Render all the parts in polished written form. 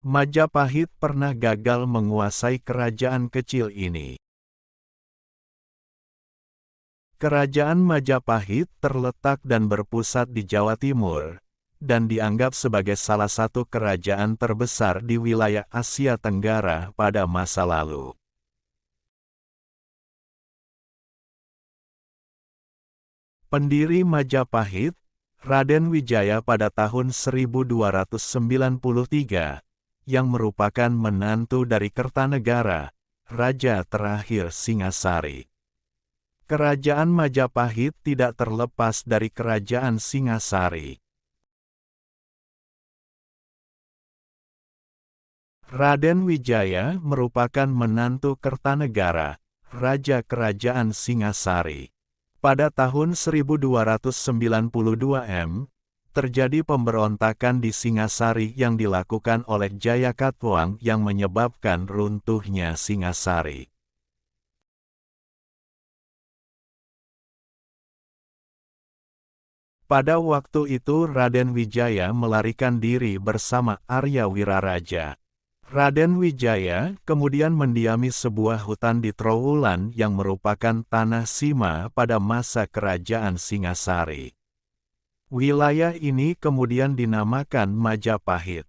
Majapahit pernah gagal menguasai kerajaan kecil ini. Kerajaan Majapahit terletak dan berpusat di Jawa Timur, dan dianggap sebagai salah satu kerajaan terbesar di wilayah Asia Tenggara pada masa lalu. Pendiri Majapahit, Raden Wijaya pada tahun 1293, yang merupakan menantu dari Kertanegara, raja terakhir Singasari. Kerajaan Majapahit tidak terlepas dari kerajaan Singasari. Raden Wijaya merupakan menantu Kertanegara, raja kerajaan Singasari. Pada tahun 1292 terjadi pemberontakan di Singasari yang dilakukan oleh Jayakatwang yang menyebabkan runtuhnya Singasari. Pada waktu itu Raden Wijaya melarikan diri bersama Arya Wiraraja. Raden Wijaya kemudian mendiami sebuah hutan di Trowulan yang merupakan tanah Sima pada masa kerajaan Singasari. Wilayah ini kemudian dinamakan Majapahit.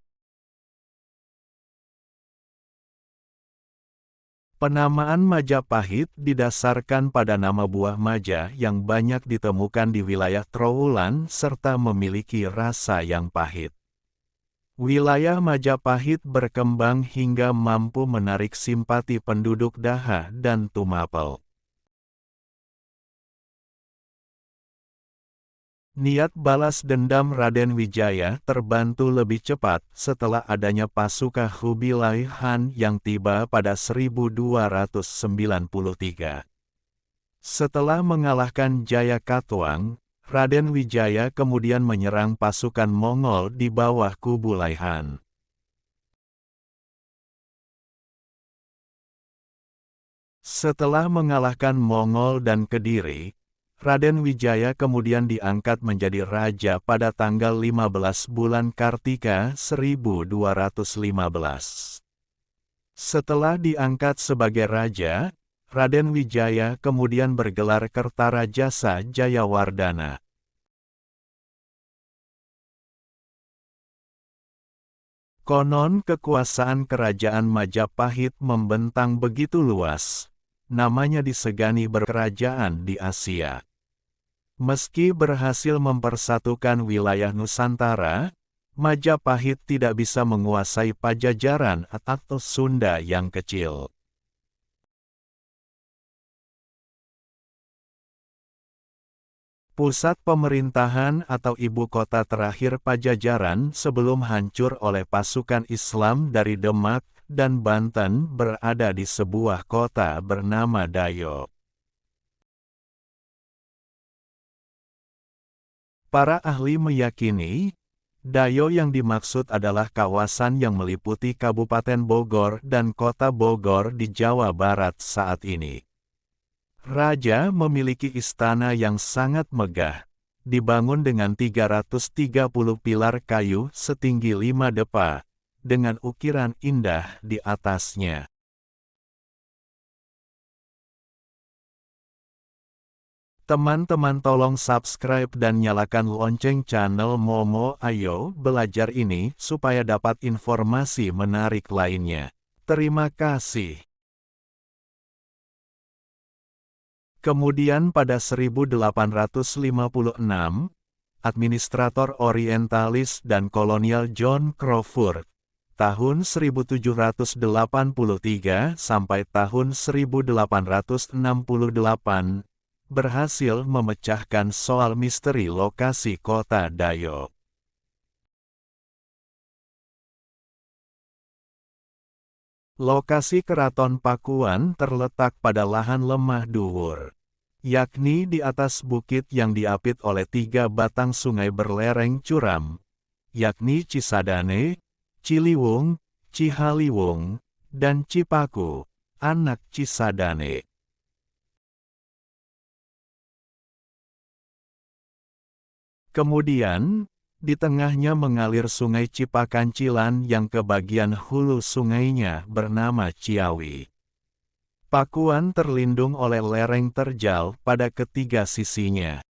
Penamaan Majapahit didasarkan pada nama buah maja yang banyak ditemukan di wilayah Trowulan serta memiliki rasa yang pahit. Wilayah Majapahit berkembang hingga mampu menarik simpati penduduk Daha dan Tumapel. Niat balas dendam Raden Wijaya terbantu lebih cepat setelah adanya pasukan Kubilai Han yang tiba pada 1293. Setelah mengalahkan Jayakatwang, Raden Wijaya kemudian menyerang pasukan Mongol di bawah Kubilai Han. Setelah mengalahkan Mongol dan Kediri, Raden Wijaya kemudian diangkat menjadi raja pada tanggal 15 bulan Kartika 1215. Setelah diangkat sebagai raja, Raden Wijaya kemudian bergelar Kertarajasa Jayawardana. Konon kekuasaan kerajaan Majapahit membentang begitu luas, namanya disegani berkerajaan di Asia. Meski berhasil mempersatukan wilayah Nusantara, Majapahit tidak bisa menguasai Pajajaran atau Sunda yang kecil. Pusat pemerintahan atau ibu kota terakhir Pajajaran sebelum hancur oleh pasukan Islam dari Demak dan Banten berada di sebuah kota bernama Dayo. Para ahli meyakini, Dayo yang dimaksud adalah kawasan yang meliputi Kabupaten Bogor dan Kota Bogor di Jawa Barat saat ini. Raja memiliki istana yang sangat megah, dibangun dengan 330 pilar kayu setinggi 5 depa, dengan ukiran indah di atasnya. Teman-teman tolong subscribe dan nyalakan lonceng channel Momo Ayo Belajar ini supaya dapat informasi menarik lainnya. Terima kasih. Kemudian pada 1856, administrator orientalis dan kolonial John Crawford, tahun 1783 sampai tahun 1868, berhasil memecahkan soal misteri lokasi kota Dayo. Lokasi Keraton Pakuan terletak pada lahan lemah dhuwur, yakni di atas bukit yang diapit oleh 3 batang sungai berlereng curam, yakni Cisadane, Ciliwung, Cihaliwung, dan Cipaku, anak Cisadane. Kemudian, Di tengahnya mengalir sungai Cipakancilan yang ke bagian hulu sungainya bernama Ciawi. Pakuan terlindung oleh lereng terjal pada ketiga sisinya.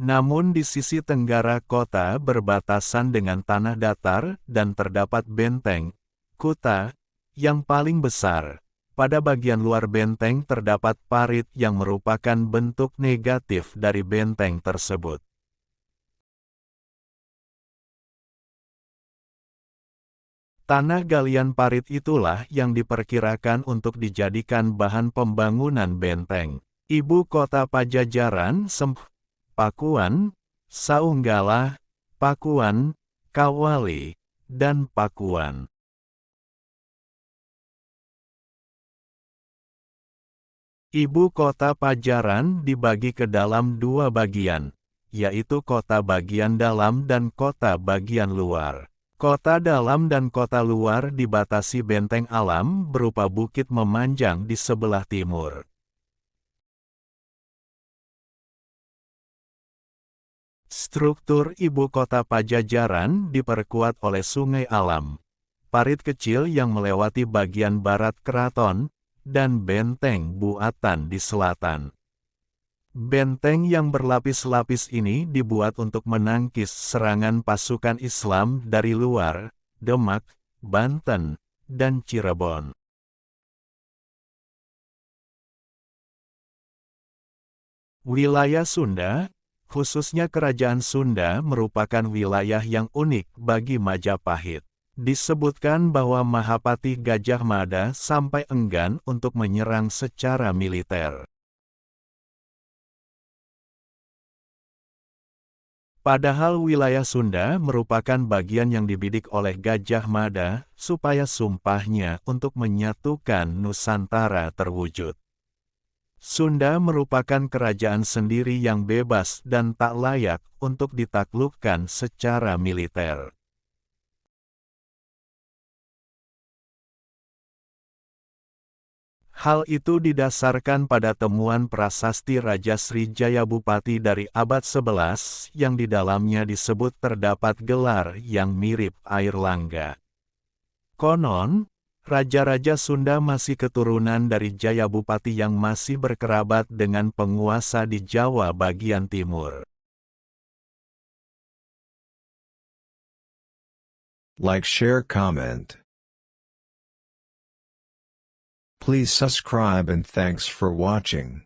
Namun di sisi tenggara kota berbatasan dengan tanah datar dan terdapat benteng, Kuta, yang paling besar. Pada bagian luar benteng terdapat parit yang merupakan bentuk negatif dari benteng tersebut. Tanah galian parit itulah yang diperkirakan untuk dijadikan bahan pembangunan benteng. Ibu kota Pajajaran, Pakuan, Saunggala, Pakuan, Kawali, dan Pakuan. Ibu kota Pajajaran dibagi ke dalam dua bagian, yaitu kota bagian dalam dan kota bagian luar. Kota dalam dan kota luar dibatasi benteng alam berupa bukit memanjang di sebelah timur. Struktur ibu kota Pajajaran diperkuat oleh sungai alam, parit kecil yang melewati bagian barat keraton, dan benteng buatan di selatan. Benteng yang berlapis-lapis ini dibuat untuk menangkis serangan pasukan Islam dari luar, Demak, Banten, dan Cirebon. Wilayah Sunda, khususnya Kerajaan Sunda, merupakan wilayah yang unik bagi Majapahit. Disebutkan bahwa Mahapati Gajah Mada sampai enggan untuk menyerang secara militer. Padahal wilayah Sunda merupakan bagian yang dibidik oleh Gajah Mada supaya sumpahnya untuk menyatukan Nusantara terwujud. Sunda merupakan kerajaan sendiri yang bebas dan tak layak untuk ditaklukkan secara militer. Hal itu didasarkan pada temuan prasasti Raja Sri Jayabupati dari abad 11 yang di dalamnya disebut terdapat gelar yang mirip air langga. Konon, raja-raja Sunda masih keturunan dari Jayabupati yang masih berkerabat dengan penguasa di Jawa bagian timur. Like, share, comment. Please subscribe and thanks for watching.